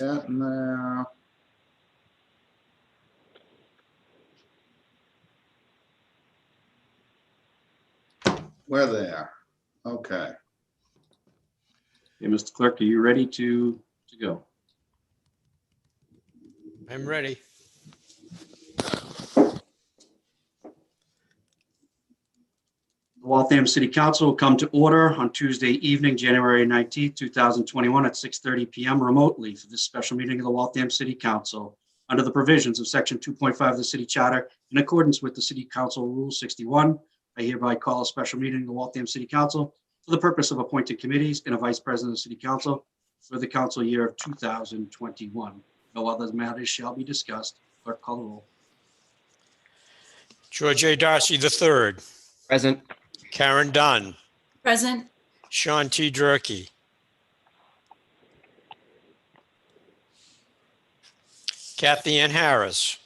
Getting there. We're there. Okay. Okay, Mr. Clerk, are you ready to go? I'm ready. The Waltham City Council will come to order on Tuesday evening, January 19th, 2021 at 6:30 PM remotely for this special meeting of the Waltham City Council under the provisions of Section 2.5 of the City Charter in accordance with the City Council Rule 61. I hereby call a special meeting of the Waltham City Council for the purpose of appointing committees and a vice president of the City Council for the council year of 2021. No other matters shall be discussed. Clerk, call the roll. George A. Darcy III, Present. Karen Dunn, Present. Sean T. Durkee, Kathy Ann Harris,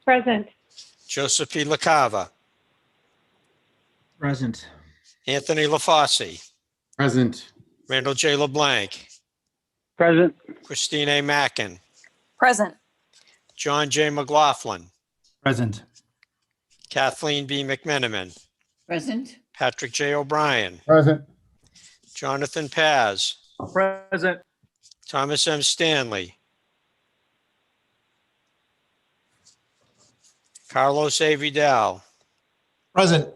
Present. Joseph P. LaCava, Present. Anthony LaFosse, Present. Randall J. LeBlanc, Present. Christine A. Mackin, Present. John J. McLaughlin, Present. Kathleen B. McMenamin, Present. Patrick J. O'Brien, Present. Jonathan Paz, Present. Thomas M. Stanley, Carlos A. Vidal, Present.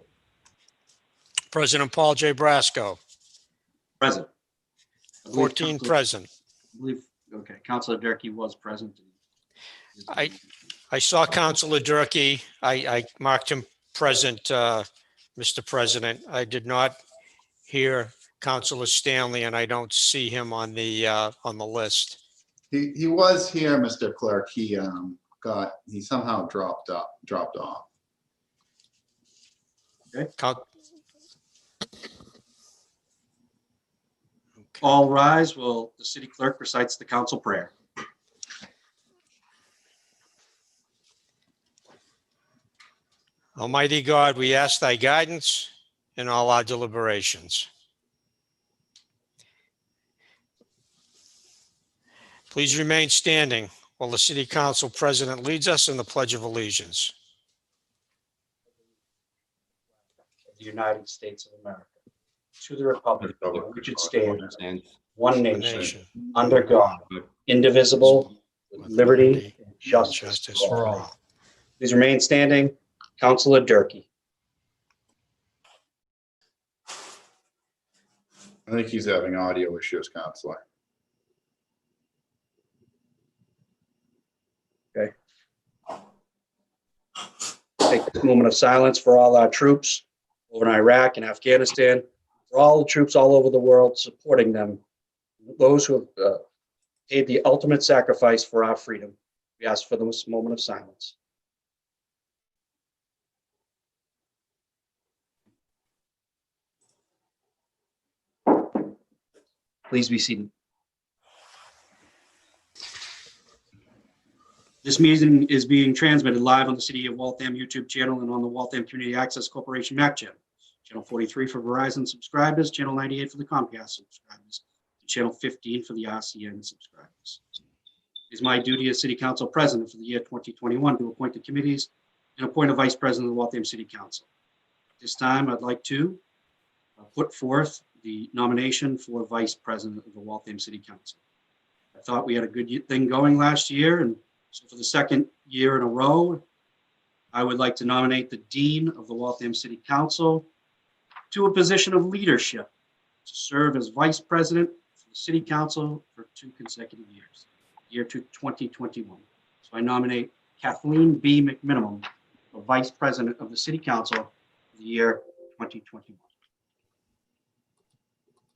President Paul J. Brasco, Present. I believe 14 Councilor- present. I believe, okay, Councilor Durkee was present. I saw Councilor Durkee. I marked him present, Mr. President. I did not hear Councilor Stanley, and I don't see him on the list. He was here, Mr. Clerk. He somehow dropped off. Count- All rise. Will the city clerk recites the council prayer. Almighty God, we ask thy guidance in all our deliberations. Please remain standing while the city council president leads us in the Pledge of Allegiance. Of the United States of America, to the republic for which it stands, one nation, Nation, under God, indivisible, with liberty and justice justice for all. Please remain standing. Councilor Durkee. I think he's having audio issues, Counselor. Take this moment of silence for all our troops over in Iraq and Afghanistan, for all the troops all over the world supporting them, those who have paid the ultimate sacrifice for our freedom. We ask for this moment of silence. Please be seated. This meeting is being transmitted live on the City of Waltham YouTube channel and on the Waltham Community Access Corporation MAC channel. Channel 43 for Verizon subscribers, channel 98 for the Comcast subscribers, and channel 15 for the RCN subscribers. It is my duty as City Council President for the year 2021 to appoint the committees and appoint a Vice President of the Waltham City Council. At this time, I'd like to put forth the nomination for Vice President of the Waltham City Council. I thought we had a good thing going last year, and so for the second year in a row, I would like to nominate the Dean of the Waltham City Council to a position of leadership to serve as Vice President for the City Council for 2 consecutive years, year to 2021. So I nominate Kathleen B. McMenamin for Vice President of the City Council for the year 2021.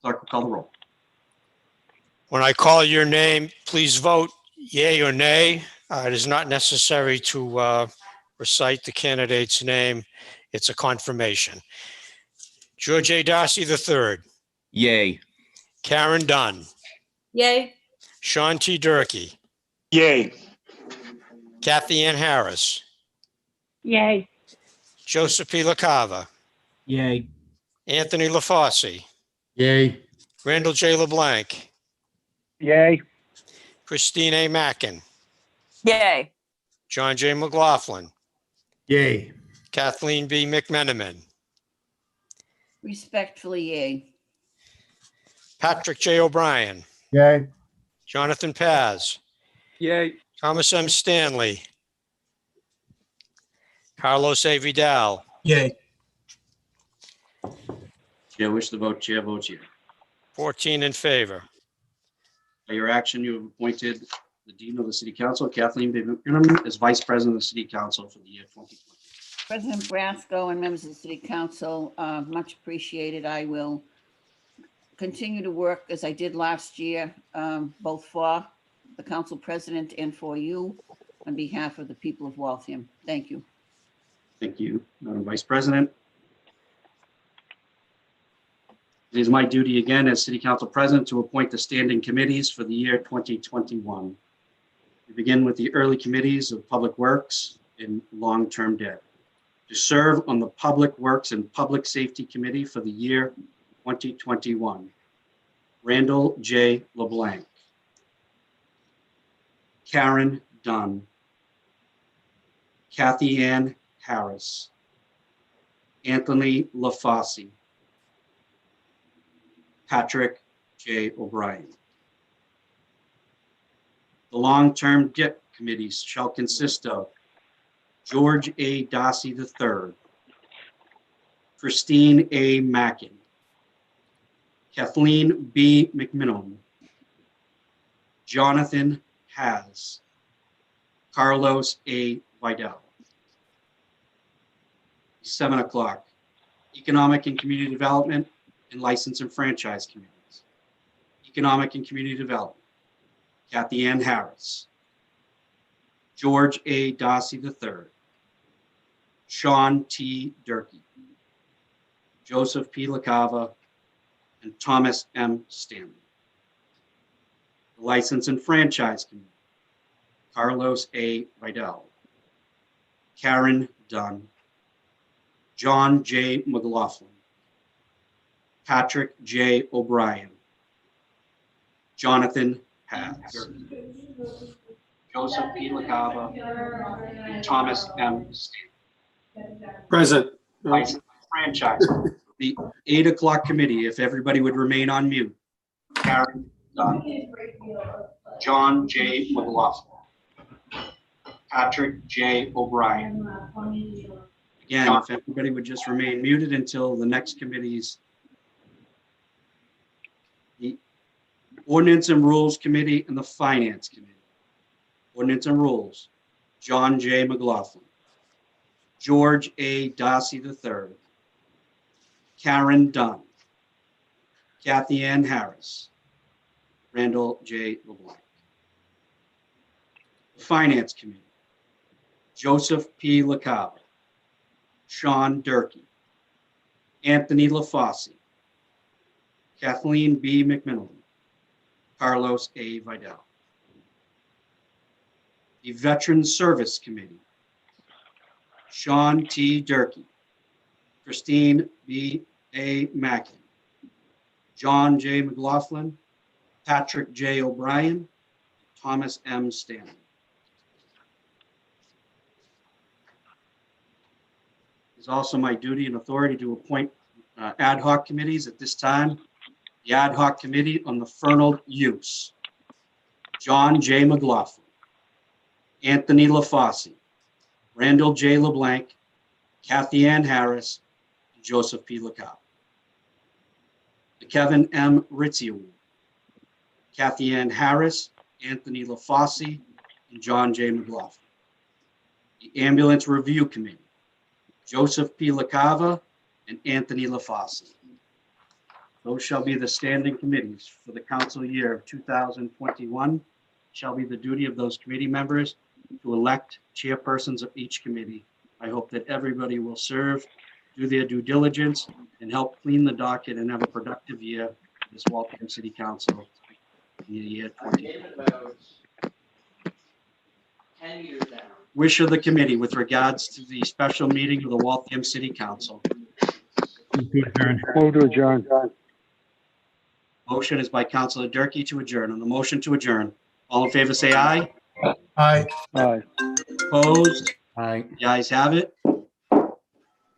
Clerk will call the roll. When I call your name, please vote yea or nay. It is not necessary to recite the candidate's name. It's a confirmation. George A. Darcy III, Yay. Karen Dunn, Yay. Sean T. Durkee, Yay. Kathy Ann Harris, Yay. Joseph P. LaCava, Yay. Anthony LaFosse, Yay. Randall J. LeBlanc, Yay. Christine A. Mackin, Yay. John J. McLaughlin, Yay. Kathleen B. McMenamin, Respectfully, yay. Patrick J. O'Brien, Yay. Jonathan Paz, Yay. Thomas M. Stanley, Carlos A. Vidal, Yay. Chair wish to vote, chair votes yea. 14 in favor. By your action, you have appointed the Dean of the City Council, Kathleen B. McMenamin, as Vice President of the City Council for the year 2020. President Brasco and members of the City Council, much appreciated. I will continue to work as I did last year, both for the council president and for you on behalf of the people of Waltham. Thank you. Thank you, Madam Vice President. It is my duty again as City Council President to appoint the standing committees for the year 2021. We begin with the early committees of Public Works and Long-Term Debt. To serve on the Public Works and Public Safety Committee for the year 2021, Randall J. LeBlanc, Karen Dunn, Kathy Ann Harris, Anthony LaFosse, Patrick J. O'Brien. The long-term debt committees shall consist of George A. Darcy III, Christine A. Mackin, Kathleen B. McMenamin, Jonathan Has, Carlos A. Vidal. 7 o'clock, Economic and Community Development and License and Franchise Committees. Economic and Community Development, Kathy Ann Harris, George A. Darcy III, Sean T. Durkee, Joseph P. LaCava, and Thomas M. Stanley. The License and Franchise Committee, Carlos A. Vidal, Karen Dunn, John J. McLaughlin, Patrick J. O'Brien, Jonathan Paz, Joseph P. LaCava, and Thomas M. Stanley. Present. License franchise. The 8 o'clock committee, if everybody would remain on mute. Karen Dunn, John J. McLaughlin, Patrick J. O'Brien. Again, if everybody would just remain muted until the next committee's. The Ordinance and Rules Committee and the Finance Committee. Ordinance and Rules, John J. McLaughlin, George A. Darcy III, Karen Dunn, Kathy Ann Harris, Randall J. LeBlanc. The Finance Committee, Joseph P. LaCava, Sean Durkee, Anthony LaFosse, Kathleen B. McMenamin, Carlos A. Vidal. The Veterans Service Committee, Sean T. Durkee, Christine B. A. Mackin, John J. McLaughlin, Patrick J. O'Brien, Thomas M. Stanley. It's also my duty and authority to appoint ad hoc committees at this time. The Ad Hoc Committee on the Fernald Use, John J. McLaughlin, Anthony LaFosse, Randall J. LeBlanc, Kathy Ann Harris, and Joseph P. LaCava. The Kevin M. Ritzie Award, Kathy Ann Harris, Anthony LaFosse, and John J. McLaughlin. The Ambulance Review Committee, Joseph P. LaCava and Anthony LaFosse. Those shall be the standing committees for the council year of 2021. Shall be the duty of those committee members to elect chairpersons of each committee. I hope that everybody will serve, do their due diligence, and help clean the docket and have a productive year as Waltham City Council in the year 2020. Wish of the committee with regards to the special meeting of the Waltham City Council. Move to adjourn. Motion is by Councilor Durkee to adjourn. On the motion to adjourn, All in favor, say aye. Aye. Aye. Opposed? Aye. The ayes have it.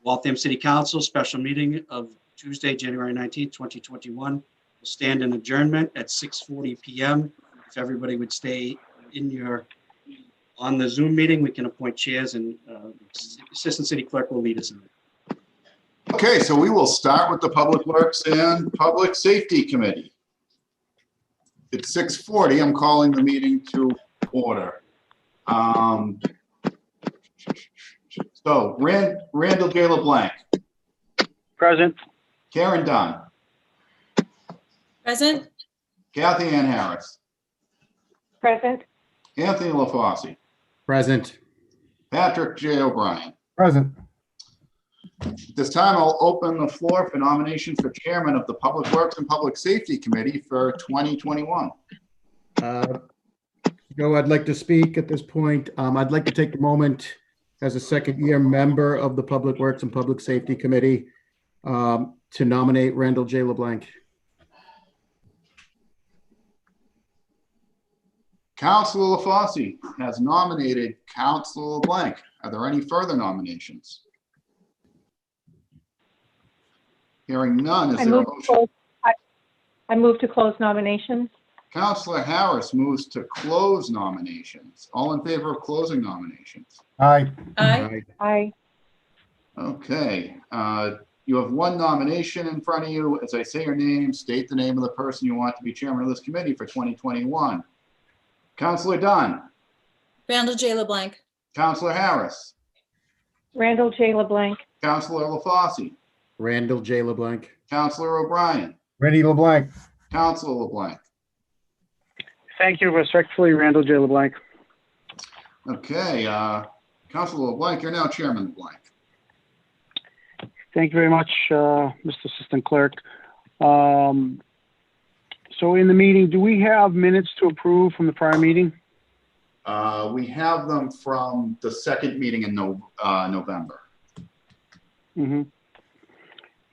Waltham City Council special meeting of Tuesday, January 19th, 2021 will stand in adjournment at 6:40 PM. If everybody would stay on the Zoom meeting, we can appoint chairs and Assistant City Clerk will lead us in it. Okay, so we will start with the Public Works and Public Safety Committee. It's 6:40. I'm calling the meeting to order. So Randall J. LeBlanc, Present. Karen Dunn, Present? Kathy Ann Harris, Present. Anthony LaFosse, Present. Patrick J. O'Brien. Present. This time I'll open the floor for nominations for chairman of the Public Works and Public Safety Committee for 2021. Joe, I'd like to speak at this point. I'd like to take a moment as a second-year member of the Public Works and Public Safety Committee to nominate Randall J. LeBlanc. Councilor LaFosse has nominated Councilor LeBlanc. Are there any further nominations? Hearing none, is I there a move to motion? close, I move to close nominations. Councilor Harris moves to close nominations. All in favor of closing nominations? Aye. Aye. Aye. Okay, you have one nomination in front of you. As I say your name, state the name of the person you want to be chairman of this committee for 2021. Councilor Dunn, Randall J. LeBlanc. Councilor Harris, Randall J. LeBlanc. Councilor LaFosse, Randall J. LeBlanc. Councilor O'Brien, Randy LeBlanc. Councilor LeBlanc. Thank you. Respectfully, Randall J. LeBlanc. Okay, Councilor LeBlanc, you're now Chairman LeBlanc. Thank you very much, Mr. Assistant Clerk. So in the meeting, do we have minutes to approve from the prior meeting? We have them from the second meeting in November. Mm-hmm.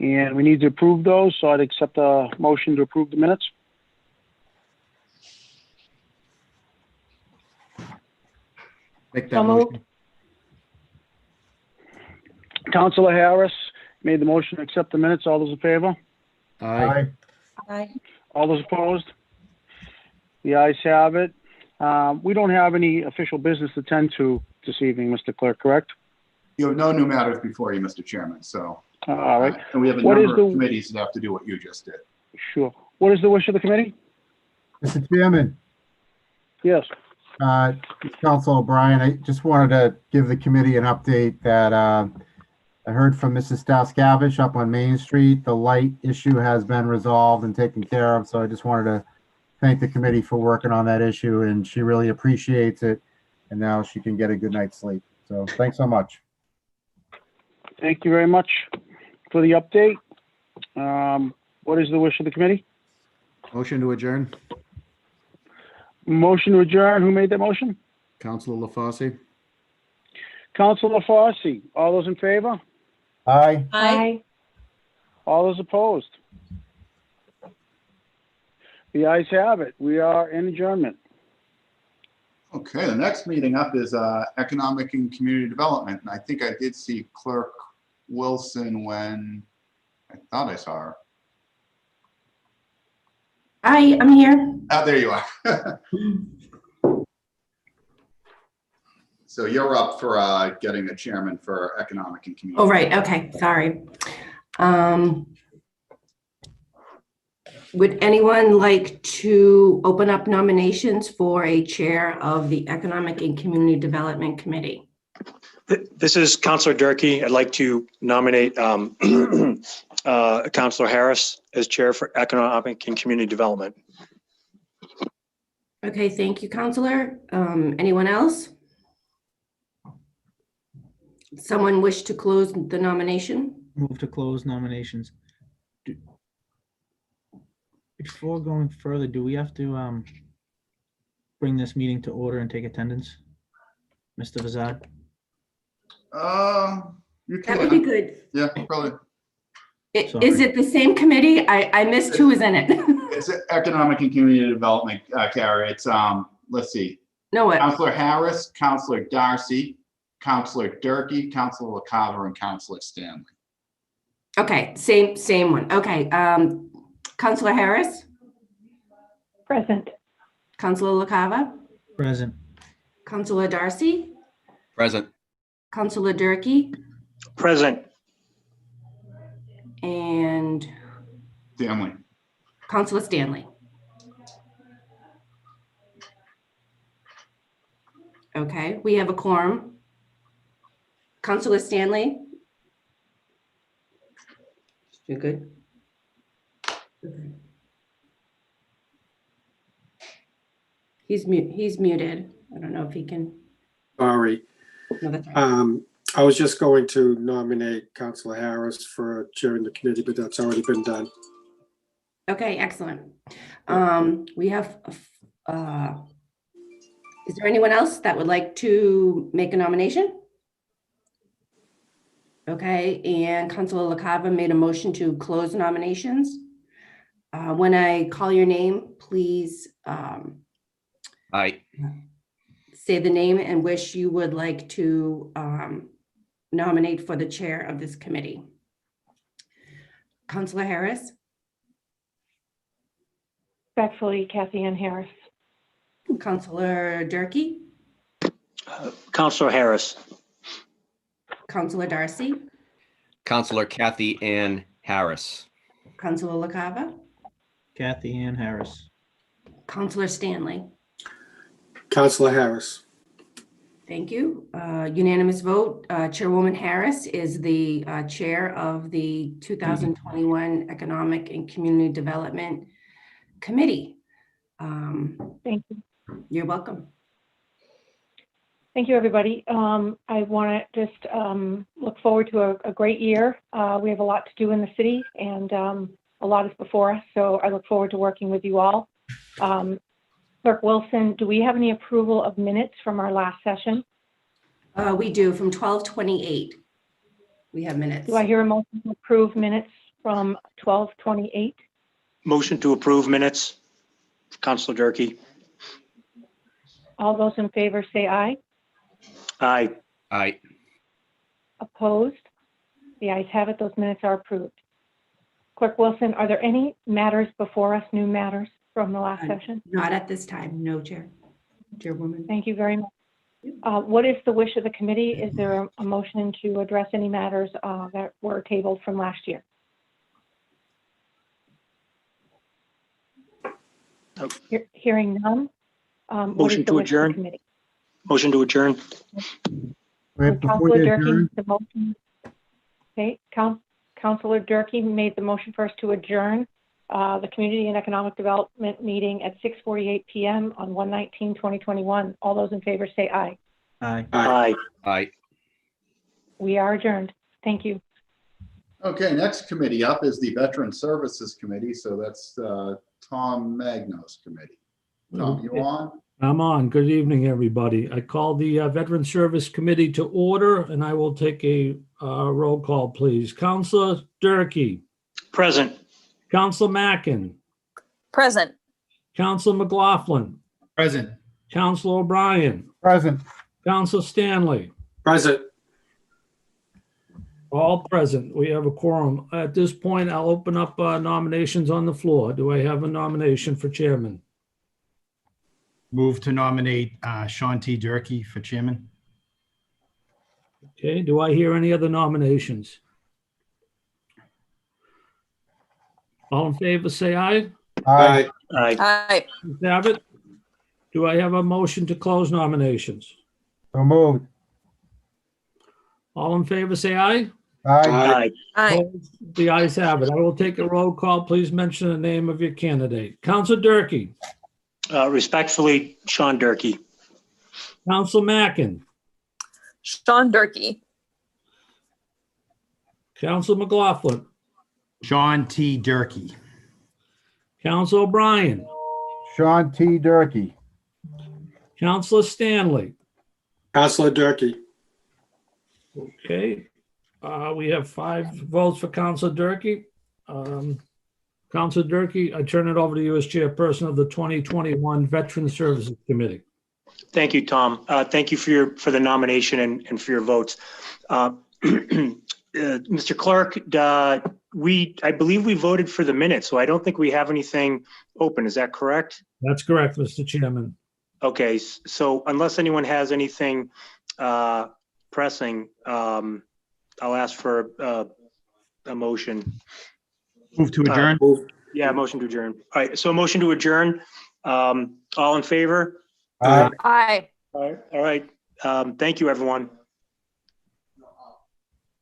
And we need to approve those, so I'd accept a motion to approve the minutes. Make So that moved. motion. Councilor Harris made the motion to accept the minutes. All those in favor? Aye. Aye. All those opposed? The ayes have it. We don't have any official business to tend to this evening, Mr. Clerk, correct? You have no new matters before you, Mr. Chairman, so. All right, And we have a What is number of the- committees that have to do what you just did. sure. What is the wish of the committee? Mr. Chairman, Yes. Council O'Brien, I just wanted to give the committee an update that I heard from Mrs. Staskevich up on Main Street. The light issue has been resolved and taken care of, so I just wanted to thank the committee for working on that issue, and she really appreciates it, and now she can get a good night's sleep. So thanks so much. Thank you very much for the update. What is the wish of the committee? Motion to adjourn. Motion to adjourn. Who made that motion? Councilor LaFosse. Councilor Fossey. All those in favor? Aye. Aye. All those opposed? The ayes have it. We are in adjournment. Okay, the next meeting up is Economic and Community Development. And I think I did see Clerk Wilson when I thought I saw her. Hi, I'm here. Oh, there you are. So you're up for getting a chairman for Economic and Community. Oh, right. Okay, sorry. Would anyone like to open up nominations for a chair of the Economic and Community Development Committee? This is Councilor Durkee. I'd like to nominate Councilor Harris as Chair for Economic and Community Development. Okay, thank you, Counselor. Anyone else? Someone wish to close the nomination? Move to close nominations. Before going further, do we have to bring this meeting to order and take attendance? Mr. Vazad? You That would be can. good. Yeah, probably. Is it the same committee? I missed who was in it. It's Economic and Community Development, Carrie. It's let's see, No, what? Counselor Harris, Counselor Darcy, Counselor Durkey, Counselor LaCava, and Counselor Stanley. Okay, same one. Okay, Counselor Harris, Present. Counselor LaCava, Present. Counselor Darcy, Present. Counselor Durkey, Present. and Stanley. Counselor Stanley. Okay, we have a quorum. Counselor Stanley? You're good? Okay. He's muted. I don't know if he can. Sorry. No, that's right. I was just going to nominate Councilor Harris for chairing the committee, but that's already been done. Okay, excellent. We have, is there anyone else that would like to make a nomination? Okay, and Councilor LaCava made a motion to close nominations. When I call your name, please Aye. say the name and wish you would like to nominate for the chair of this committee. Councilor Harris, Respectfully, Kathy Ann Harris. Councilor Durkey, Counselor Harris. Councilor Darcy, Counselor Kathy Ann Harris. Councilor LaCava, Kathy Ann Harris. Councilor Stanley. Councilor Harris. Thank you. Unanimous vote. Chairwoman Harris is the chair of the 2021 Economic and Community Development Committee. Thank you. You're welcome. Thank you, everybody. I want to just look forward to a great year. We have a lot to do in the city, and a lot is before us, so I look forward to working with you all. Clerk Wilson, do we have any approval of minutes from our last session? We do, from 12:28. We have minutes. Do I hear a motion to approve minutes from 12:28? Motion to approve minutes. Counselor Durkey. All those in favor say aye. Aye. Aye. Opposed? The ayes have it. Those minutes are approved. Clerk Wilson, are there any matters before us, new matters from the last session? Not at this time, no, Chairwoman. Thank you very much. What is the wish of the committee? Is there a motion to address any matters that were tabled from last year? Hearing none. What is Motion the to wish of the adjourn. committee? Motion to adjourn. Wait, before Councilor you Durkee, adjourn, the motion. Okay, Councilor Durkee made the motion for us to adjourn the Community and Economic Development meeting at 6:48 p.m. on 1/19/2021. All those in favor say aye. Aye. Aye. Aye. We are adjourned. Thank you. Okay, next committee up is the Veteran Services Committee, so that's Tom Magno's committee. Tom, you on? I'm on. Good evening, everybody. I call the Veteran Service Committee to order, and I will take a roll call, please. Counselor Durkee. Present. Counselor Mackin. Present. Counselor McLaughlin. Present. Counselor O'Brien. present. Counselor Stanley. Present. All present. We have a quorum. At this point, I'll open up nominations on the floor. Do I have a nomination for chairman? Move to nominate Sean T. Durkee for chairman. Okay, do I hear any other nominations? All in favor, say aye. Aye. Aye. Aye. Have it. Do I have a motion to close nominations? So moved. All in favor, say aye. Aye. Aye. Opposed? The ayes have it. I will take a roll call. Please mention the name of your candidate. Counselor Durkee. Respectfully, Sean Durkee. Counselor Mackin. Sean Durkee. Counselor McLaughlin. Sean T. Durkee. Counselor O'Brien. Sean T. Durkee. Counselor Stanley. Counselor Durkee. Okay, we have 5 votes for Counselor Durkee. Counselor Durkee, I turn it over to you as chairperson of the 2021 Veteran Services Committee. Thank you, Tom. Thank you for the nomination and for your votes. Mr. Clerk, I believe we voted for the minutes, so I don't think we have anything open. Is that correct? That's correct, Mr. Chairman. Okay, so unless anyone has anything pressing, I'll ask for a motion. Move to adjourn. Yeah, motion to adjourn. All right, so motion to adjourn. All in favor? Aye. Aye. All right. Thank you, everyone.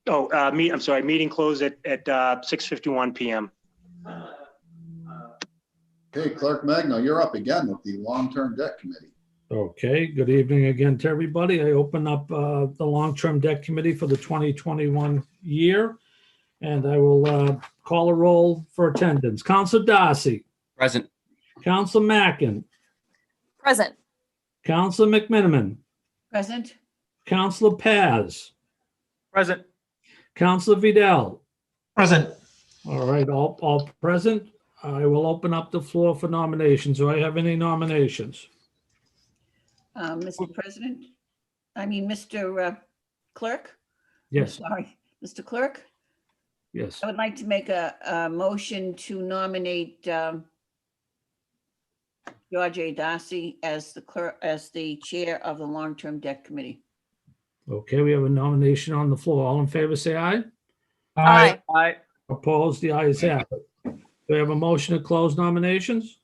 Oh, I'm sorry, meeting closed at 6:51 PM. Okay, Clerk Magno, you're up again with the Long-Term Debt Committee. Okay, good evening again to everybody. I open up the Long-Term Debt Committee for the 2021 year, and I will call a roll for attendance. Counselor Darcy, Present. Counselor Mackin, Present. Counselor McMiniman, Present? Counselor Paz, Present. Counselor Vidal. Present. All right, all present. I will open up the floor for nominations. Do I have any nominations? Mr. President? Mr. Clerk? Yes, Sorry, Mr. Clerk? yes. I would like to make a motion to nominate George A. Darcy as the clerk, as the chair of the Long-Term Debt Committee. Okay, we have a nomination on the floor. All in favor, say aye. Aye. Opposed, the ayes have it. Do we have a motion to close nominations?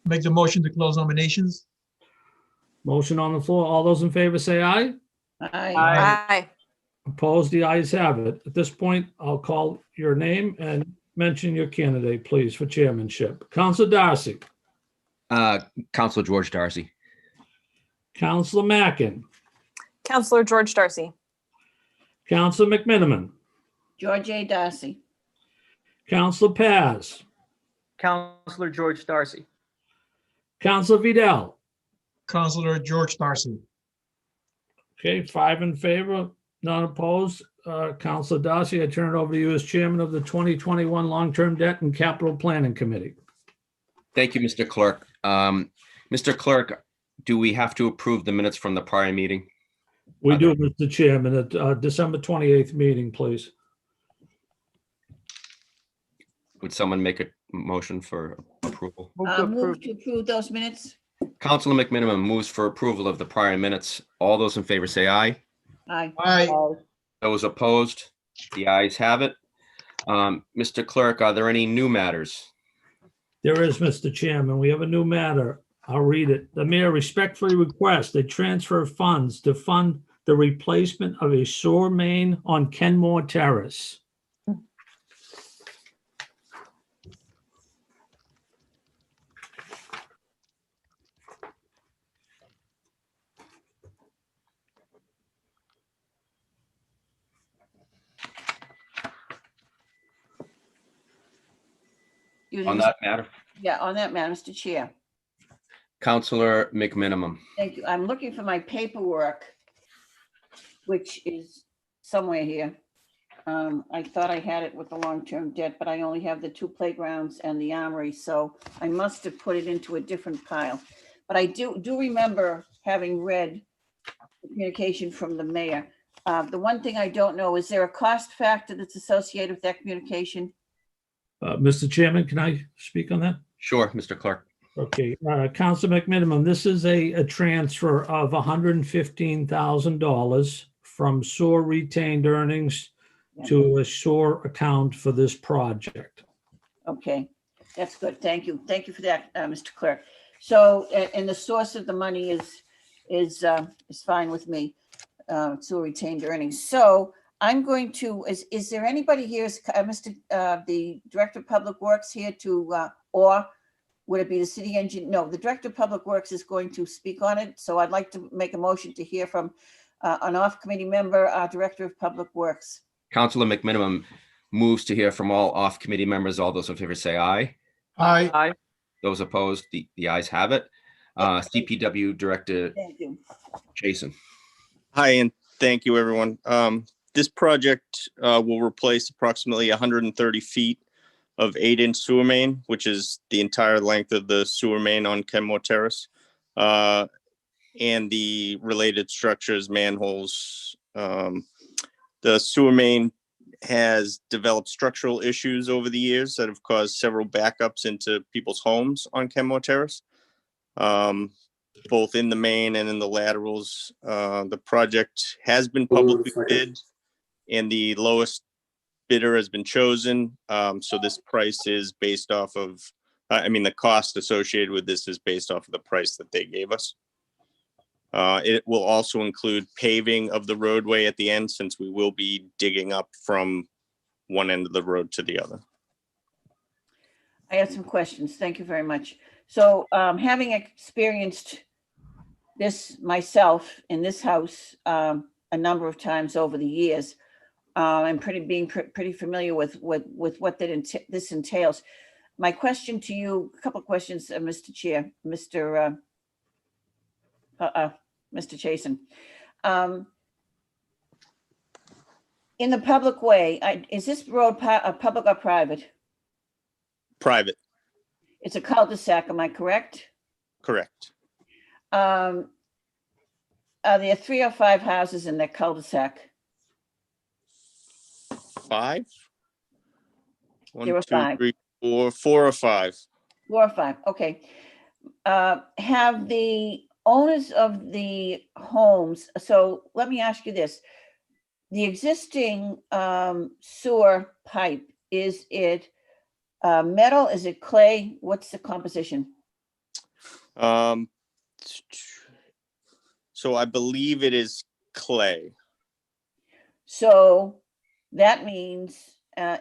Make the motion to close nominations. Motion on the floor. All those in favor say aye. Aye. Aye. Opposed, the ayes have it. At this point, I'll call your name and mention your candidate, please, for chairmanship. Counselor Darcy, Counselor George Darcy. Counselor Mackin, Counselor George Darcy. Counselor McMiniman, George A. Darcy. Counselor Paz, Counselor George Darcy. Counselor Vidal. Counselor George Darcy. Okay, 5 in favor, none opposed. Counselor Darcy, I turn it over to you as chairman of the 2021 Long-Term Debt and Capital Planning Committee. Thank you, Mr. Clerk. Mr. Clerk, do we have to approve the minutes from the prior meeting? We do, Mr. Chairman, at December 28th meeting, please. Would someone make a motion for approval? Move to approve those minutes. Counselor McMiniman moves for approval of the prior minutes. All those in favor say aye. Aye. Aye. Those opposed, the ayes have it. Mr. Clerk, are there any new matters? There is, Mr. Chairman. We have a new matter. I'll read it. The mayor respectfully requests a transfer of funds to fund the replacement of a sewer main on Kenmore Terrace. On that matter, Yeah, on that matter, Mr. Chair. Counselor McMiniman. Thank you. I'm looking for my paperwork, which is somewhere here. I thought I had it with the long-term debt, but I only have the 2 playgrounds and the armory, so I must have put it into a different pile. But I do remember having read the communication from the mayor. The one thing I don't know, is there a cost factor that's associated with that communication? Mr. Chairman, can I speak on that? Sure, Mr. Clerk. Okay, Councilor McMiniman, this is a transfer of $115,000 from sewer retained earnings to a sewer account for this project. Okay, that's good. Thank you. Thank you for that, Mr. Clerk. So, and the source of the money is fine with me. Sewer retained earnings. So I'm going to, is there anybody here, the Director of Public Works here to, or would it be the city engineer? No, the Director of Public Works is going to speak on it. So I'd like to make a motion to hear from an off-committee member, Director of Public Works. Counselor McMiniman moves to hear from all off-committee members. All those in favor say aye. Aye. Those opposed, the ayes have it. CPW Director Thank you. Jason. Hi, and thank you, everyone. This project will replace approximately 130 feet of 8-inch sewer main, which is the entire length of the sewer main on Kenmore Terrace, and the related structures, manholes. The sewer main has developed structural issues over the years that have caused several backups into people's homes on Kenmore Terrace, both in the main and in the laterals. The project has been publicly bid, and the lowest bidder has been chosen. So this price is based off of, the cost associated with this is based off of the price that they gave us. It will also include paving of the roadway at the end, since we will be digging up from one end of the road to the other. I have some questions. Thank you very much. So having experienced this myself in this house a number of times over the years, and being pretty familiar with what this entails. My question to you, a couple of questions, Mr. Chair, Mr. Chason. In the public way, is this road public or private? Private. It's a cul-de-sac, am I correct? Correct. Are there 3 or 5 houses in that cul-de-sac? 5? There were 5. 3, 4, 4 or 5. 4 or 5, okay. Have the owners of the homes, so let me ask you this. The existing sewer pipe, is it metal? Is it clay? What's the composition? So I believe it is clay. So that means, do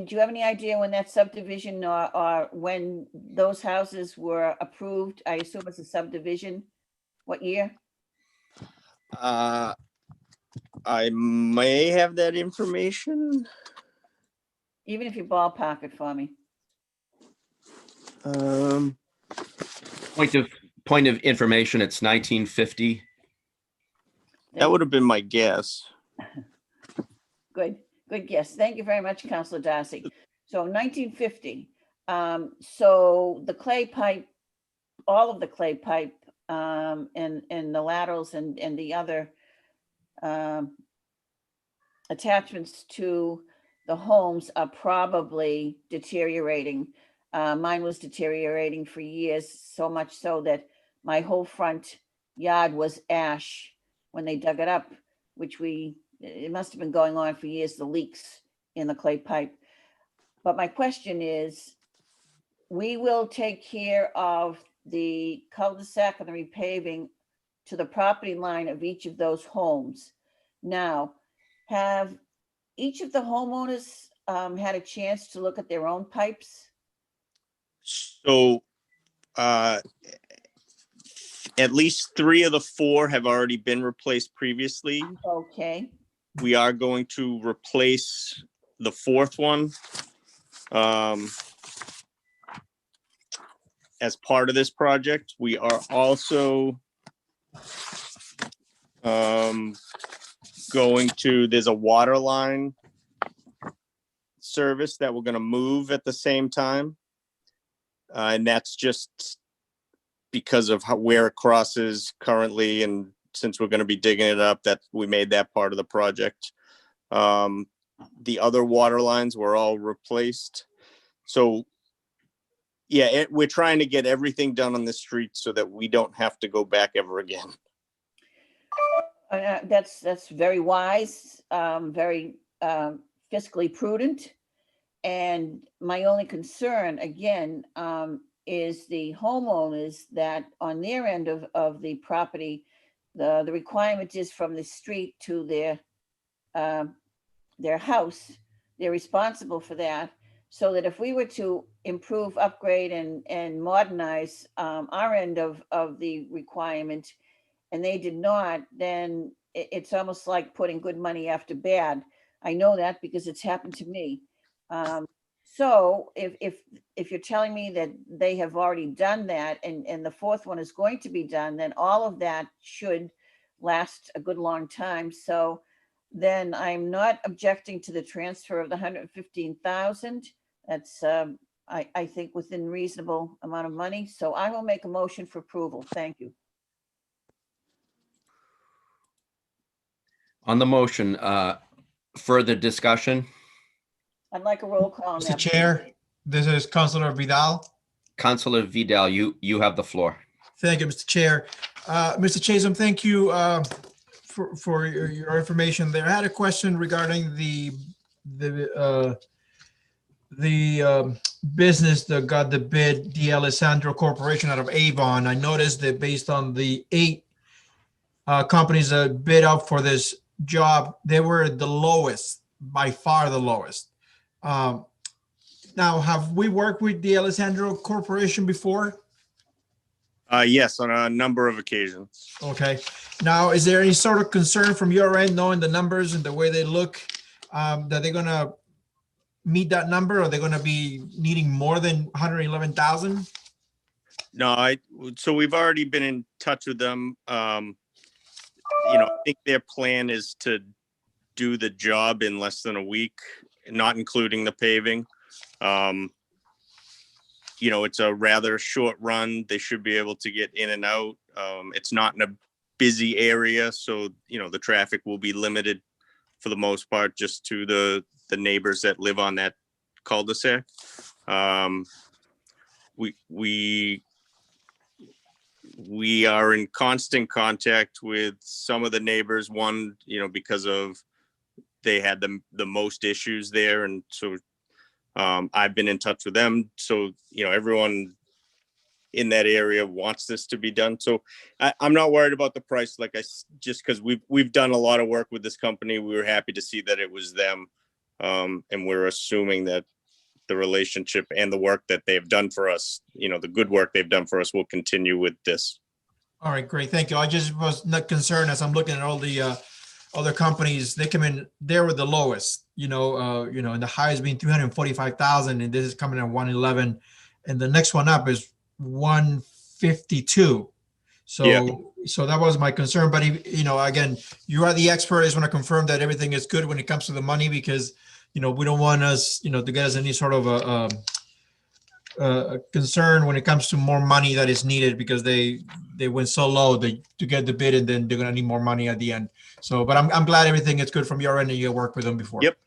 you have any idea when that subdivision or when those houses were approved? I assume it's a subdivision. What year? I may have that information. Even if you ballpark it for me. Point of information, it's 1950. That would have been my guess. Good guess. Thank you very much, Councilor Darcy. So 1950. So the clay pipe, all of the clay pipe, and the laterals and the other attachments to the homes are probably deteriorating. Mine was deteriorating for years, so much so that my whole front yard was ash when they dug it up, which it must have been going on for years, the leaks in the clay pipe. But my question is, we will take care of the cul-de-sac and the repaving to the property line of each of those homes. Now, have each of the homeowners had a chance to look at their own pipes? So at least 3 of the 4 have already been replaced previously. Okay. We are going to replace the 4th one as part of this project. We are also there's a water line service that we're going to move at the same time. And that's just because of where it crosses currently. And since we're going to be digging it up, that we made that part of the project. The other water lines were all replaced. So yeah, we're trying to get everything done on the street so that we don't have to go back ever again. That's very wise, very fiscally prudent. And my only concern, again, is the homeowners that on their end of the property, the requirement is from the street to their house. They're responsible for that. So that if we were to improve, upgrade, and modernize our end of the requirement, and they did not, then it's almost like putting good money after bad. I know that because it's happened to me. So if you're telling me that they have already done that and the 4th one is going to be done, then all of that should last a good long time. So then I'm not objecting to the transfer of the 115,000. That's, I think within reasonable amount of money. So I will make a motion for approval. Thank you. On the motion, further discussion? I'd like a roll call on Mr. that. Chair, this is Councilor Vidal. Councilor Vidal, you have the floor. Thank you, Mr. Chair. Mr. Chisholm, thank you for your information there. I had a question regarding the business that got the bid, the Alessandro Corporation out of Avon. I noticed that based on the 8 companies that bid up for this job, they were the lowest, by far the lowest. Now, have we worked with the Alessandro Corporation before? Yes, on a number of occasions. Okay. Now, is there any sort of concern from your end, knowing the numbers and the way they look, that they're going to meet that number? Or they're going to be needing more than 111,000? No, so we've already been in touch with them. I think their plan is to do the job in less than a week, not including the paving. It's a rather short run. They should be able to get in and out. It's not in a busy area, so, the traffic will be limited for the most part, just to the neighbors that live on that cul-de-sac. We are in constant contact with some of the neighbors, one, because of they had the most issues there. And so I've been in touch with them. So, everyone in that area wants this to be done. So I'm not worried about the price. Just because we've done a lot of work with this company, we were happy to see that it was them. And we're assuming that the relationship and the work that they've done for us, the good work they've done for us, will continue with this. All right, great. Thank you. I just was not concerned as I'm looking at all the other companies. They come in, they were the lowest, and the highest being 345,000, and this is coming at 111, and the next one up is 152. So, yeah. So that was my concern. But again, you are the expert. I just want to confirm that everything is good when it comes to the money, because we don't want us, to get us any sort of a concern when it comes to more money that is needed, because they went so low to get the bid, and then they're going to need more money at the end. So, but I'm glad everything is good from your end and you worked with them before. Yep.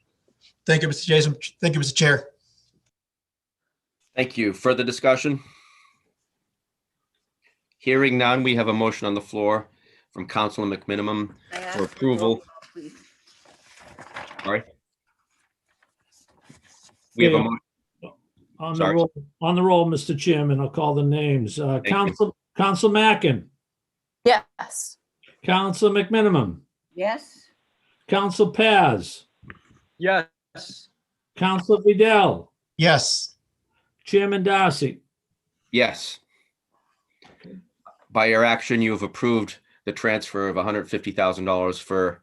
Thank you, Mr. Jason. Thank you, Mr. Chair. Thank you. Further discussion? Hearing none, we have a motion on the floor from Councilor McMinimum for approval. All right. We have a motion. On the roll, Mr. Chairman, I'll call the names. Council Mackin. Yes. Council McMinimum. Yes. Council Paz. Yes. Council Vidal. Yes. Chairman Darcy. Yes. By your action, you have approved the transfer of $150,000 for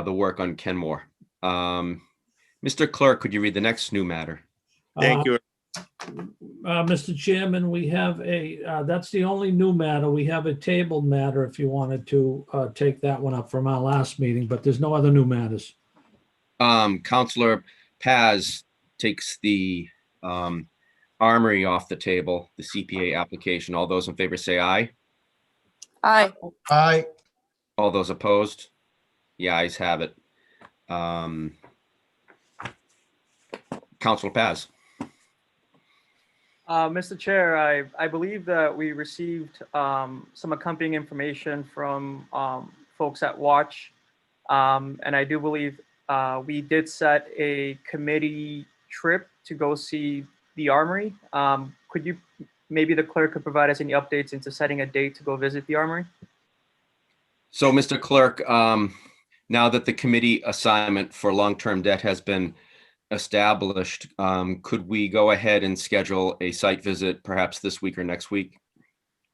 the work on Kenmore. Mr. Clerk, could you read the next new matter? Thank you. Mr. Chairman, we have that's the only new matter. We have a tabled matter if you wanted to take that one up from our last meeting, but there's no other new matters. Councilor Paz takes the armory off the table, the CPA application. All those in favor say aye. Aye. Aye. All those opposed? The ayes have it. Councilor Paz. Mr. Chair, I believe that we received some accompanying information from folks at Watch. And I do believe we did set a committee trip to go see the Armory. Could you, maybe the clerk could provide us any updates into setting a date to go visit the Armory? So, Mr. Clerk, now that the committee assignment for long-term debt has been established, could we go ahead and schedule a site visit perhaps this week or next week?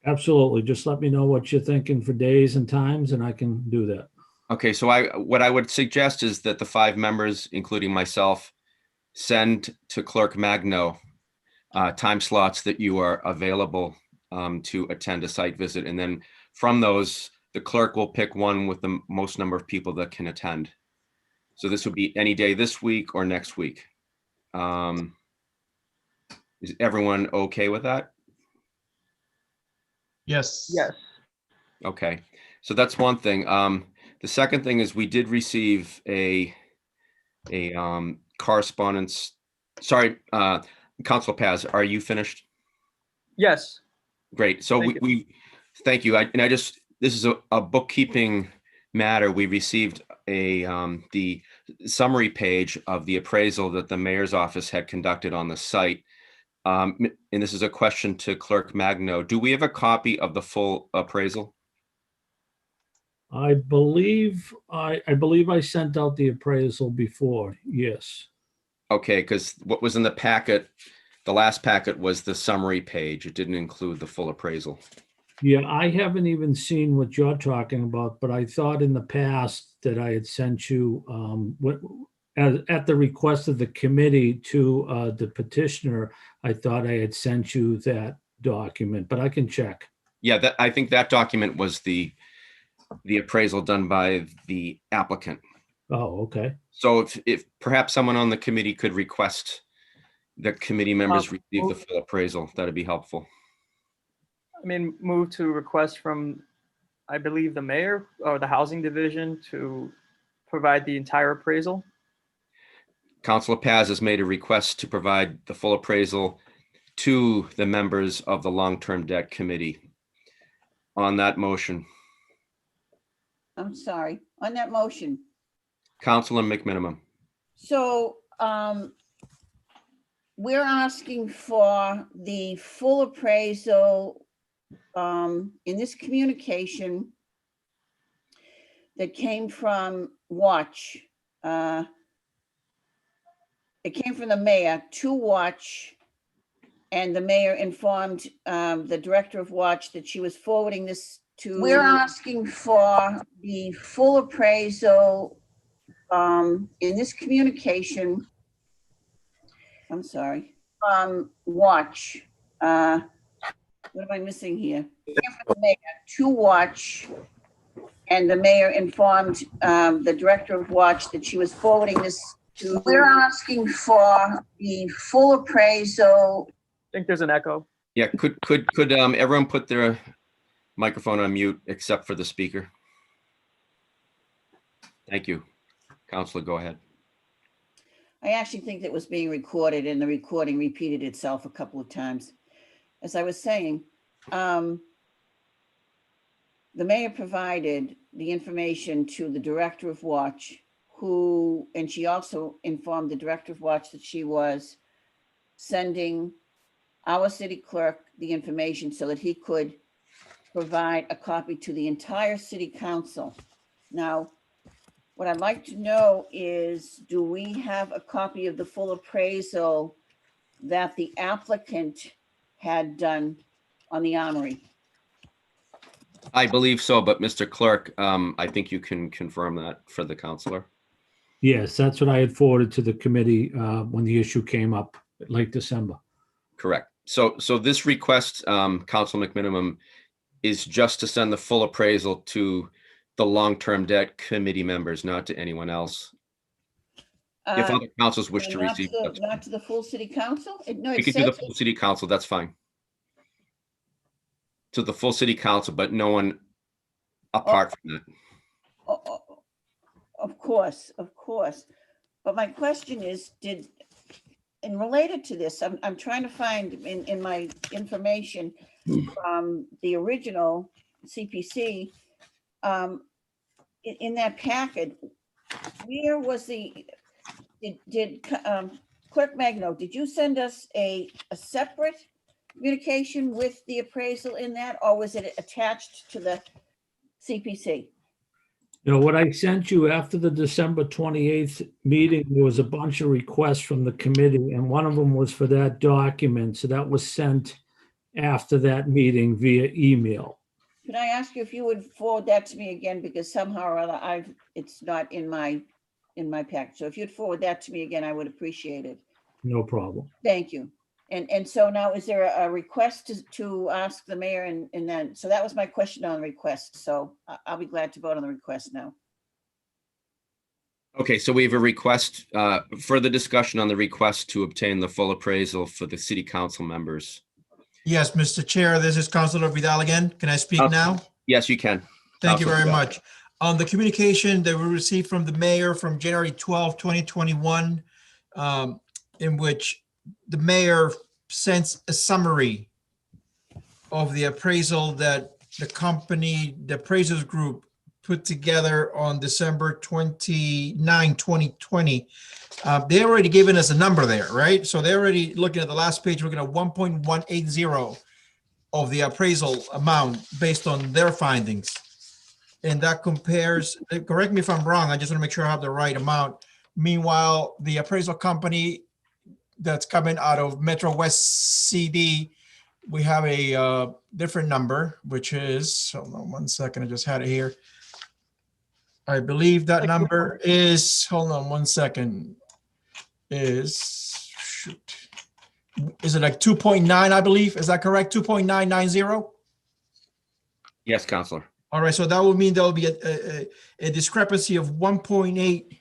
Absolutely. Just let me know what you're thinking for days and times, and I can do that. Okay, so what I would suggest is that the 5 members, including myself, send to Clerk Magno time slots that you are available to attend a site visit. And then from those, the clerk will pick one with the most number of people that can attend. So this would be any day this week or next week. Is everyone okay with that? Yes. Yes. Okay, so that's one thing. The second thing is we did receive a correspondence. Sorry, Councilor Paz, are you finished? Yes. Great. So Thank you. we thank you. This is a bookkeeping matter. We received the summary page of the appraisal that the mayor's office had conducted on the site. And this is a question to Clerk Magno. Do we have a copy of the full appraisal? I believe I sent out the appraisal before. Yes. Okay, because what was in the packet, the last packet was the summary page. It didn't include the full appraisal. Yeah, I haven't even seen what you're talking about, but I thought in the past that I had sent you at the request of the committee to the petitioner. I thought I had sent you that document, but I can check. Yeah, I think that document was the appraisal done by the applicant. Oh, okay. So if perhaps someone on the committee could request the committee members receive the full appraisal, that'd be helpful. I mean, move to request from, I believe, the mayor or the housing division to provide the entire appraisal. Councilor Paz has made a request to provide the full appraisal to the members of the long-term debt committee. On that motion, I'm sorry, on that motion. Councilor McMinimum. So we're asking for the full appraisal in this communication that came from Watch. It came from the mayor to Watch, and the mayor informed the director of Watch that she was forwarding this to. We're asking for the full appraisal in this communication. I'm sorry. Watch. What am I missing here? It came from the mayor to Watch, and the mayor informed the director of Watch that she was forwarding this to. We're asking for the full appraisal. I think there's an echo. Yeah, could everyone put their microphone on mute except for the speaker? Thank you. Councilor, go ahead. I actually think that was being recorded, and the recording repeated itself a couple of times. As I was saying, the mayor provided the information to the director of Watch, and she also informed the director of Watch that she was sending our city clerk the information so that he could provide a copy to the entire city council. Now, what I'd like to know is, do we have a copy of the full appraisal that the applicant had done on the Armory? I believe so, but Mr. Clerk, I think you can confirm that for the councilor. Yes, that's what I had forwarded to the committee when the issue came up late December. Correct. So this request, Council McMinimum, is just to send the full appraisal to the long-term debt committee members, not to anyone else. If other councils wish to receive, Not to the full city council? No, we it could do the says, full city council, that's fine. To the full city council, but no one apart from that. of course. But my question is, and related to this, I'm trying to find in my information from the original CPC, in that packet, where was did Clerk Magno, did you send us a separate communication with the appraisal in that, or was it attached to the CPC? You know, what I sent you after the December 28th meeting, there was a bunch of requests from the committee, and one of them was for that document. So that was sent after that meeting via email. Could I ask you if you would forward that to me again, because somehow or other it's not in my package. So if you'd forward that to me again, I would appreciate it. No problem. Thank you. And so now, is there a request to ask the mayor, and then, so that was my question on the request. So I'll be glad to vote on the request now. Okay, so we have a request, further discussion on the request to obtain the full appraisal for the city council members. Yes, Mr. Chair, this is Councilor Vidal again. Can I speak now? Yes, you can. Thank you Councilor very Vidal. much. On the communication that we received from the mayor from January 12, 2021, in which the mayor sends a summary of the appraisal that the company, the appraisers group put together on December 29, 2020. They already given us a number there, right? So they're already looking at the last page, looking at 1.180 of the appraisal amount based on their findings. And that compares, correct me if I'm wrong, I just want to make sure I have the right amount. Meanwhile, the appraisal company that's coming out of Metro West CD, we have a different number, which is, hold on one second, I just had it here. I believe that number is, hold on one second, is it like 2.9, I believe? Is that correct? 2.990? Yes, Councilor. All right, so that would mean there'll be a discrepancy of $1.8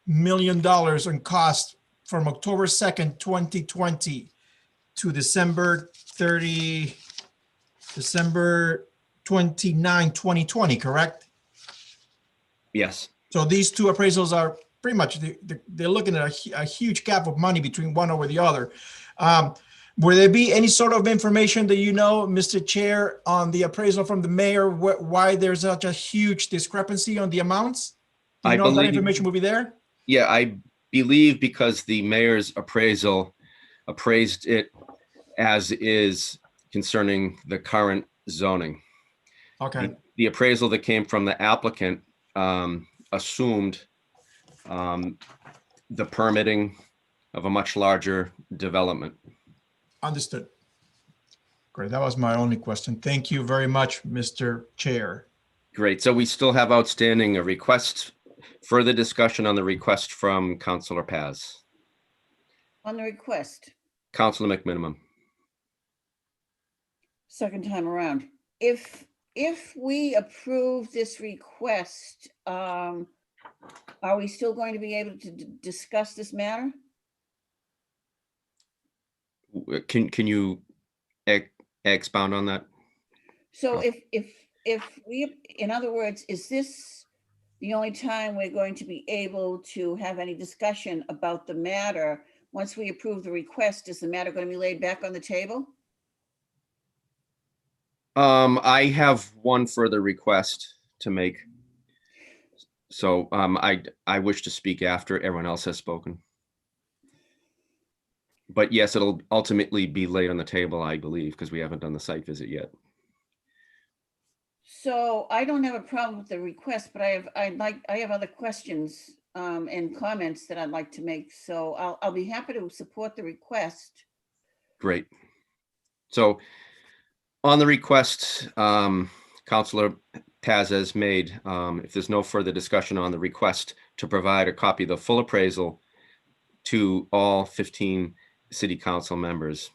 million in cost from October 2nd, 2020 to December 29, 2020, correct? Yes. So these two appraisals are pretty much, they're looking at a huge gap of money between one over the other. Will there be any sort of information that you know, Mr. Chair, on the appraisal from the mayor, why there's such a huge discrepancy on the amounts? Do you know if that information will be there? Yeah, I believe because the mayor's appraisal appraised it as is concerning the current zoning. Okay. The appraisal that came from the applicant assumed the permitting of a much larger development. Understood. Great. That was my only question. Thank you very much, Mr. Chair. Great. So we still have outstanding a request, further discussion on the request from Councilor Paz. On the request, Councilor McMinimum. second time around, if we approve this request, are we still going to be able to discuss this matter? Can you expound on that? So if we, in other words, is this the only time we're going to be able to have any discussion about the matter? Once we approve the request, is the matter going to be laid back on the table? I have one further request to make. So I wish to speak after everyone else has spoken. But yes, it'll ultimately be laid on the table, I believe, because we haven't done the site visit yet. So I don't have a problem with the request, but I have other questions and comments that I'd like to make. So I'll be happy to support the request. Great. So on the request, Councilor Paz has made, if there's no further discussion on the request to provide a copy of the full appraisal to all 15 city council members.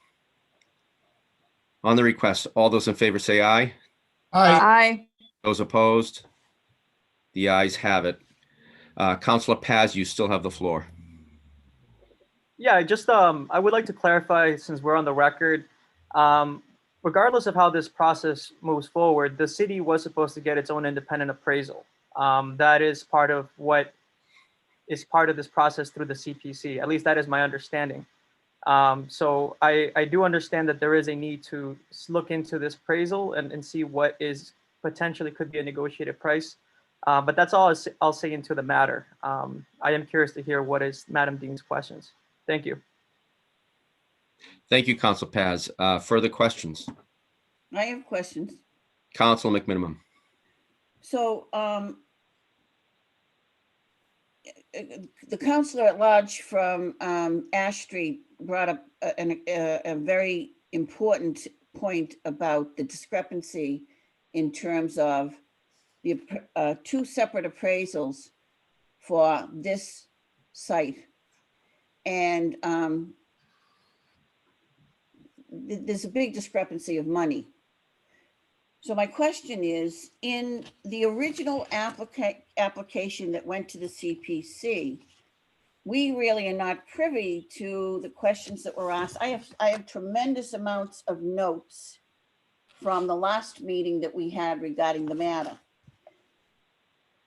On the request, all those in favor say aye. Aye. Those opposed? The ayes have it. Councilor Paz, you still have the floor. Yeah, just I would like to clarify, since we're on the record, regardless of how this process moves forward, the city was supposed to get its own independent appraisal. That is part of what is part of this process through the CPC. At least that is my understanding. So I do understand that there is a need to look into this appraisal and see what is potentially could be a negotiated price. But that's all I'll say into the matter. I am curious to hear what is Madam Dean's questions. Thank you. Thank you, Council Paz. Further questions? I have questions. Council McMinimum. So the counselor at large from Ash Street brought up a very important point about the discrepancy in terms of the two separate appraisals for this site. And there's a big discrepancy of money. So my question is, in the original application that went to the CPC, we really are not privy to the questions that were asked. I have tremendous amounts of notes from the last meeting that we had regarding the matter.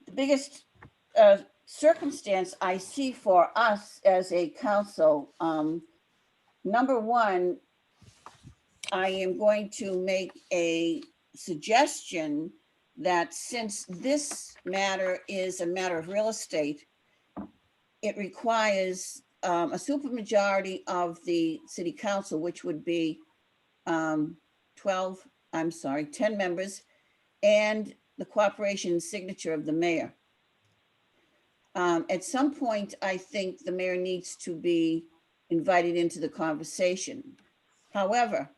The biggest circumstance I see for us as a council, number one, I am going to make a suggestion that since this matter is a matter of real estate, it requires a supermajority of the city council, which would be 10 members, and the cooperation and signature of the mayor. At some point, I think the mayor needs to be invited into the conversation. However,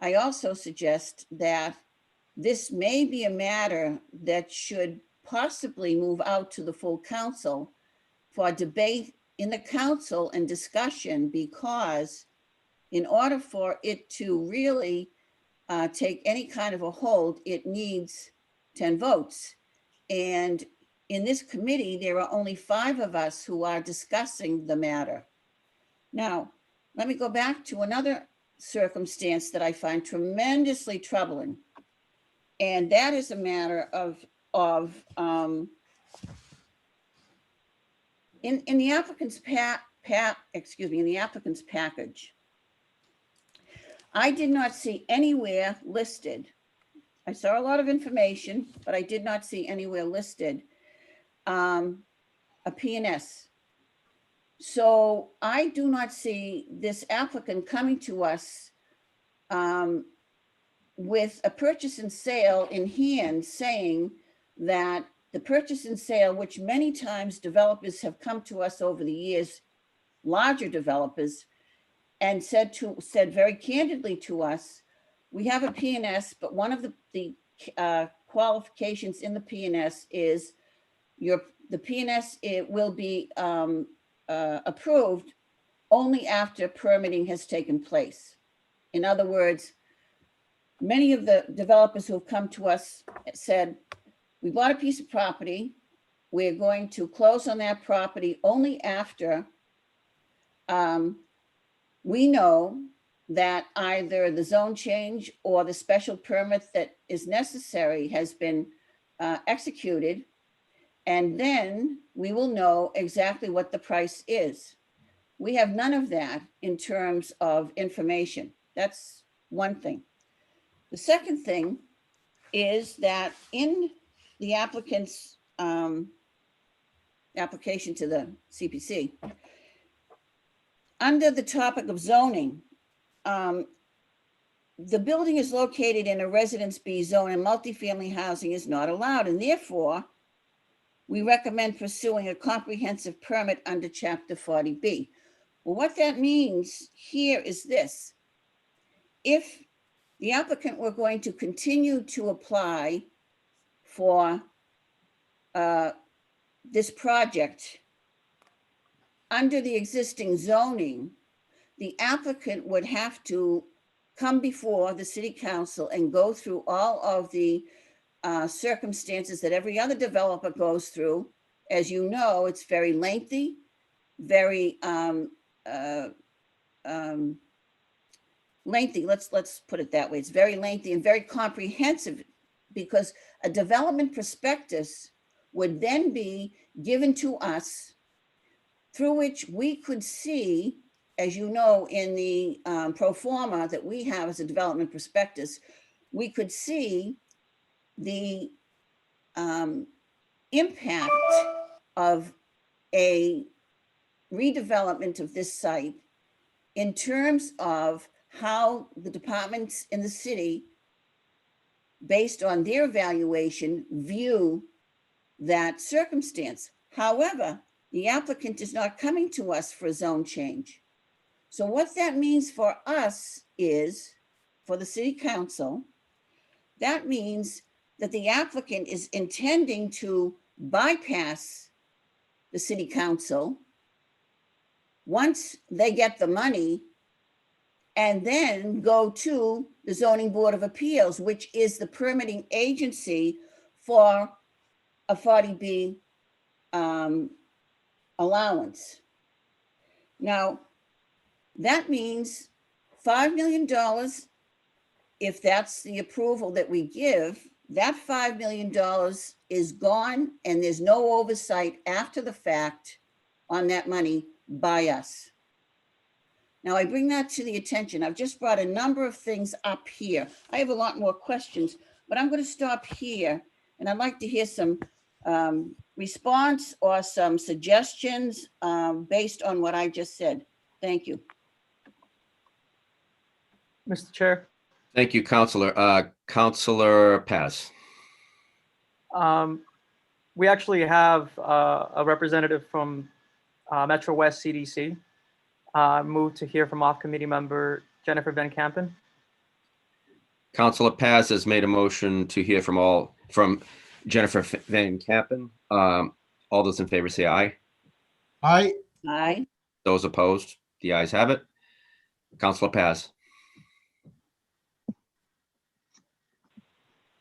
I also suggest that this may be a matter that should possibly move out to the full council for debate in the council and discussion, because in order for it to really take any kind of a hold, it needs 10 votes. And in this committee, there are only 5 of us who are discussing the matter. Now, let me go back to another circumstance that I find tremendously troubling. And that is a matter of in the applicant's in the applicant's package, I did not see anywhere listed. I saw a lot of information, but I did not see anywhere listed a P&S. So I do not see this applicant coming to us with a purchase and sale in hand, saying that the purchase and sale, which many times developers have come to us over the years, larger developers, and said very candidly to us, we have a P&S, but one of the qualifications in the P&S is the P&S will be approved only after permitting has taken place. In other words, many of the developers who have come to us said, we bought a piece of property. We're going to close on that property only after we know that either the zone change or the special permit that is necessary has been executed. And then we will know exactly what the price is. We have none of that in terms of information. That's one thing. The second thing is that in the applicant's application to the CPC, under the topic of zoning, the building is located in a Residence B zone and multifamily housing is not allowed, and therefore we recommend pursuing a comprehensive permit under Chapter 40B. Well, what that means here is this. If the applicant were going to continue to apply for this project under the existing zoning, the applicant would have to come before the city council and go through all of the circumstances that every other developer goes through. As you know, it's very lengthy, very lengthy. Let's put it that way. It's very lengthy and very comprehensive, because a development prospectus would then be given to us through which we could see, as you know, in the pro forma that we have as a development prospectus, we could see the impact of a redevelopment of this site in terms of how the departments in the city, based on their evaluation, view that circumstance. However, the applicant is not coming to us for a zone change. So what that means for us is, for the city council, that means that the applicant is intending to bypass the city council once they get the money and then go to the Zoning Board of Appeals, which is the permitting agency for a 40B allowance. Now, that means $5 million, if that's the approval that we give, that $5 million is gone and there's no oversight after the fact on that money by us. Now, I bring that to the attention. I've just brought a number of things up here. I have a lot more questions, but I'm going to stop here, and I'd like to hear some response or some suggestions based on what I just said. Thank you. Mr. Chair. Thank you, Counselor. Counselor Paz. We actually have a representative from Metro West CDC. Move to hear from off-committee member Jennifer Van Kampen. Counselor Paz has made a motion to hear from Jennifer Van Kampen. All those in favor say aye. Aye. Aye. Those opposed, the ayes have it. Counselor Paz.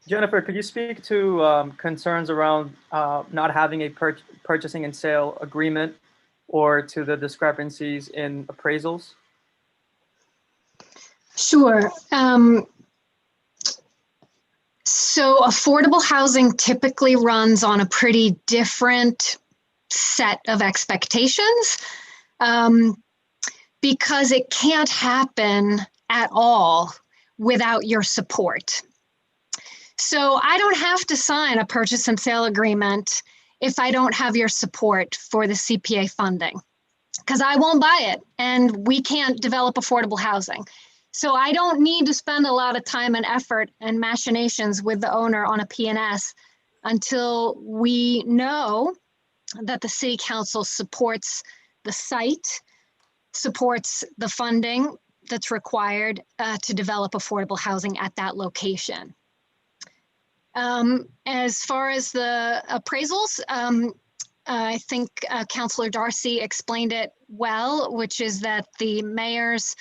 Jennifer, could you speak to concerns around not having a purchasing and sale agreement or to the discrepancies in appraisals? Sure. So affordable housing typically runs on a pretty different set of expectations because it can't happen at all without your support. So I don't have to sign a purchase and sale agreement if I don't have your support for the CPA funding, because I won't buy it and we can't develop affordable housing. So I don't need to spend a lot of time and effort and machinations with the owner on a P&S until we know that the city council supports the site, supports the funding that's required to develop affordable housing at that location. As far as the appraisals, I think Councillor Darcy explained it well, which is that the mayor's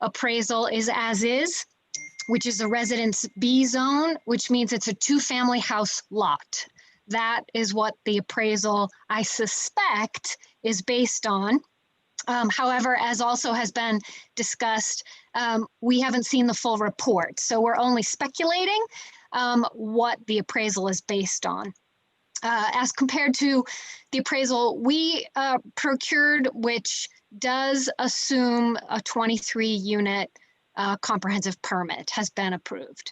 appraisal is as is, which is a residence B zone, which means it's a 2-family house lot. That is what the appraisal, I suspect, is based on. However, as also has been discussed, we haven't seen the full report, so we're only speculating what the appraisal is based on. As compared to the appraisal we procured, which does assume a 23-unit comprehensive permit has been approved.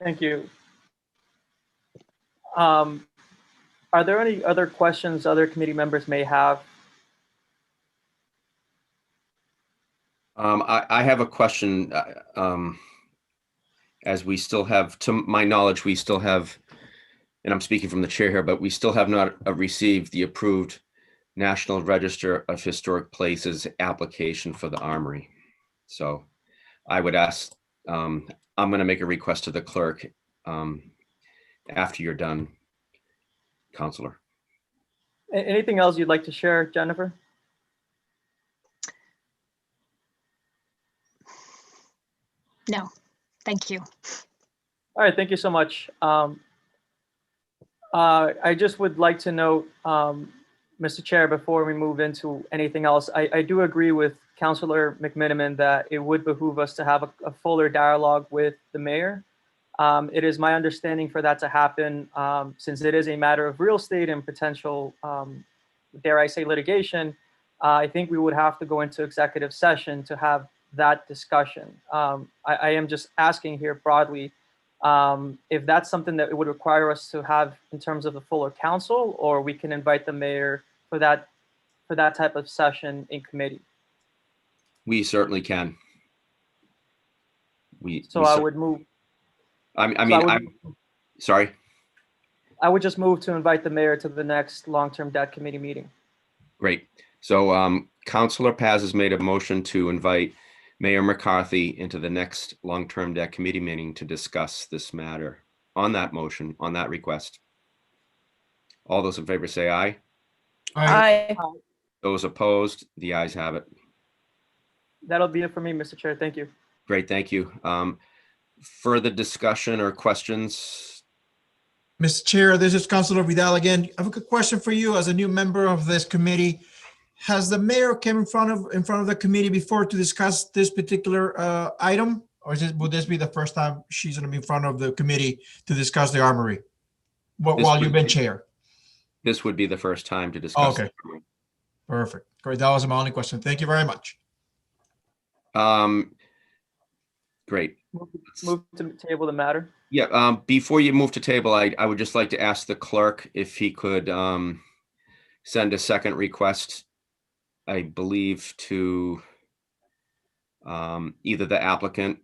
Thank you. Are there any other questions other committee members may have? I have a question. As we still have, to my knowledge, we still have, and I'm speaking from the chair here, but we still have not received the approved National Register of Historic Places application for the Armory. So I would ask, I'm going to make a request to the clerk after you're done, Counselor. Anything else you'd like to share, Jennifer? No, thank you. All right, thank you so much. I just would like to note, Mr. Chair, before we move into anything else, I do agree with Councillor McMiniman that it would behoove us to have a fuller dialogue with the mayor. It is my understanding for that to happen, since it is a matter of real estate and potential, dare I say, litigation. I think we would have to go into executive session to have that discussion. I am just asking here broadly if that's something that it would require us to have in terms of the fuller council, or we can invite the mayor for that type of session in committee. We certainly can. I would move. Sorry. I would just move to invite the mayor to the next long-term debt committee meeting. Great. So Councillor Paz has made a motion to invite Mayor McCarthy into the next long-term debt committee meeting to discuss this matter. On that motion, on that request, all those in favor say aye. Aye. Those opposed, the ayes have it. That'll be it for me, Mr. Chair. Thank you. Great, thank you. Further discussion or questions? Mr. Chair, this is Councilor Vidal again. I have a good question for you as a new member of this committee. Has the mayor came in front of the committee before to discuss this particular item? Or would this be the first time she's going to be in front of the committee to discuss the armory while you've been chair? This would be the first time to discuss. Okay. Perfect. Great. That was my only question. Thank you very much. Great. Move to table the matter. Yeah, before you move to table, I would just like to ask the clerk if he could send a second request, I believe, to either the applicant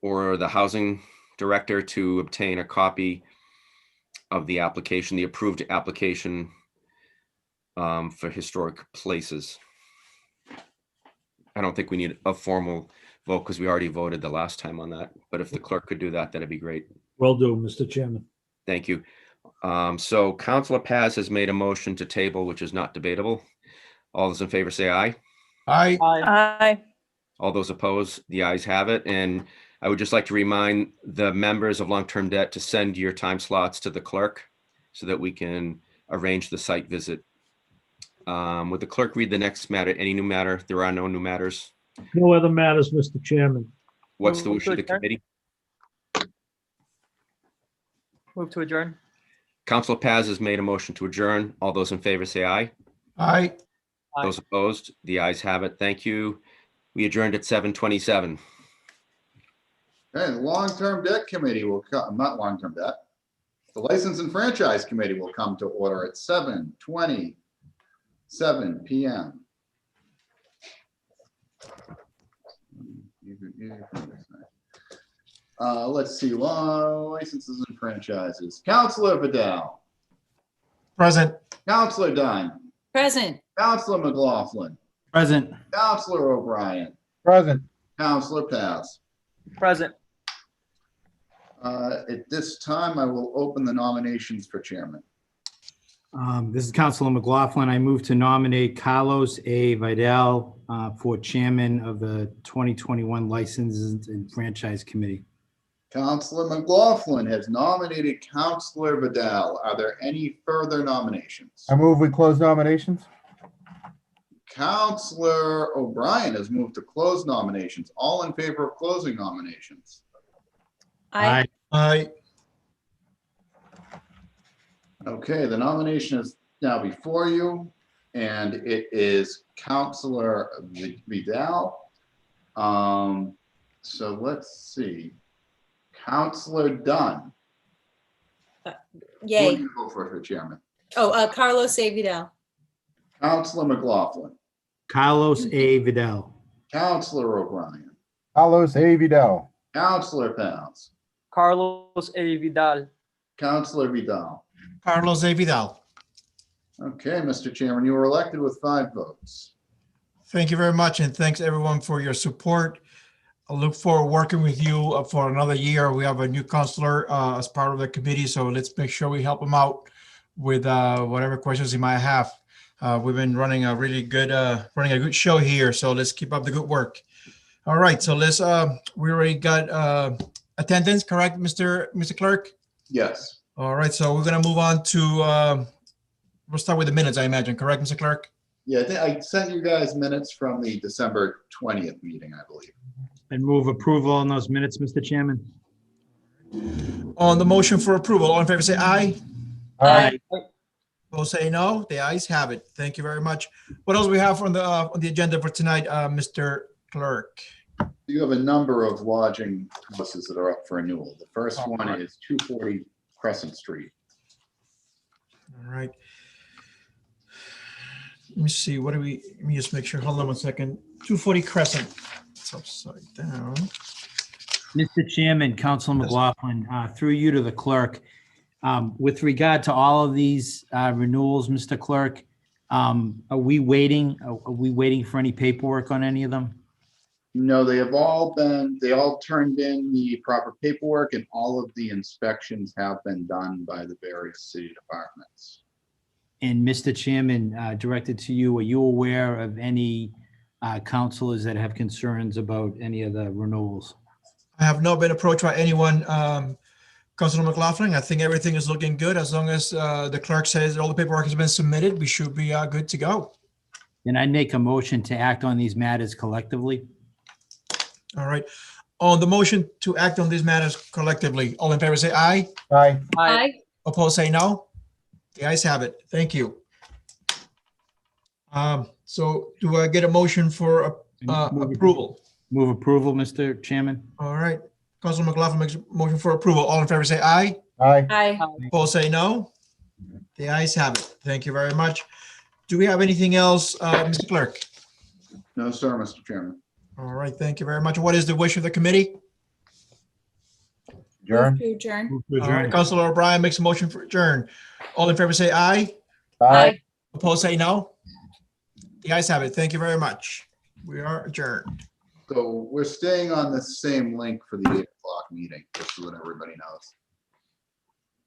or the housing director to obtain a copy of the application, the approved application for historic places. I don't think we need a formal vote because we already voted the last time on that. But if the clerk could do that, that'd be great. Will do, Mr. Chairman. Thank you. So Councilor Paz has made a motion to table, which is not debatable. All those in favor say aye. Aye. Aye. All those opposed, the ayes have it. And I would just like to remind the members of long-term debt to send your time slots to the clerk so that we can arrange the site visit. Would the clerk read the next matter? Any new matter? There are no new matters. No other matters, Mr. Chairman. What's the Move wish to of the adjourn. committee? Move to adjourn. Councilor Paz has made a motion to adjourn. All those in favor say aye. Aye. Aye. Those opposed, the ayes have it. Thank you. We adjourned at 7:27. Okay, the long-term debt committee will come, not long-term debt. The license and franchise committee will come to order at 7:27 p.m. Let's see, licenses and franchises. Councilor Vidal. Present. Councilor Dunn. Present. Councilor McLaughlin. Present. Councilor O'Brien. Present. Councilor Paz. Present. At this time, I will open the nominations for chairman. This is Councilor McLaughlin. I move to nominate Carlos A. Vidal for chairman of the 2021 Licenses and Franchise Committee. Councilor McLaughlin has nominated Councilor Vidal. Are there any further nominations? I move we close nominations. Councilor O'Brien has moved to close nominations. All in favor of closing nominations? Aye. Aye. Okay, the nomination is now before you, and it is Councilor Vidal. So let's see. Councilor Dunn. Who are Yay. you go for chairman? Oh, Carlos A. Vidal. Councilor McLaughlin. Carlos A. Vidal. Councilor O'Brien. Carlos A. Vidal. Councilor Paz. Carlos A. Vidal. Councilor Vidal. Carlos A. Vidal. Okay, Mr. Chairman, you were elected with 5 votes. Thank you very much, and thanks everyone for your support. I look forward to working with you for another year. We have a new counselor as part of the committee, so let's make sure we help him out with whatever questions he might have. We've been running a really good, show here, so let's keep up the good work. All right, so let's. We already got attendance, correct, Mr. Clerk? Yes. All right, so we're gonna move on to. We'll start with the minutes, I imagine, correct, Mr. Clerk? Yeah, I sent you guys minutes from the December 20th meeting, I believe. And move approval on those minutes, Mr. Chairman. On the motion for approval, all in favor say aye. Aye. Those say no, the ayes have it. Thank you very much. What else we have on the agenda for tonight, Mr. Clerk? You have a number of lodging houses that are up for renewal. The first one is 240 Crescent Street. All right. Let me see, let me just make sure, hold on one second. 240 Crescent, it's upside down. Mr. Chairman, Councilor McLaughlin, through you to the clerk. With regard to all of these renewals, Mr. Clerk, are we waiting for any paperwork on any of them? No, they all turned in the proper paperwork, and all of the inspections have been done by the various city departments. And Mr. Chairman, directed to you, are you aware of any councilors that have concerns about any of the renewals? I have not been approached by anyone. Councilor McLaughlin, I think everything is looking good. As long as the clerk says all the paperwork has been submitted, we should be good to go. Then I'd make a motion to act on these matters collectively. All right. On the motion to act on these matters collectively, all in favor say aye. Aye. Aye. Opposed, say no. The ayes have it. Thank you. So do I get a motion for approval? Move approval, Mr. Chairman. All right. Councilor McLaughlin makes a motion for approval. All in favor say aye. Aye. Aye. Opposed, say no. The ayes have it. Thank you very much. Do we have anything else, Mr. Clerk? No, sir, Mr. Chairman. All right, thank you very much. What is the wish of the committee? Adjourn. To adjourn. Move to All right, adjourn. Councilor O'Brien makes a motion for adjourn. All in favor say aye. Aye. Opposed, say no. The ayes have it. Thank you very much. We are adjourned. So we're staying on the same link for the 8 o'clock meeting, just so that everybody knows.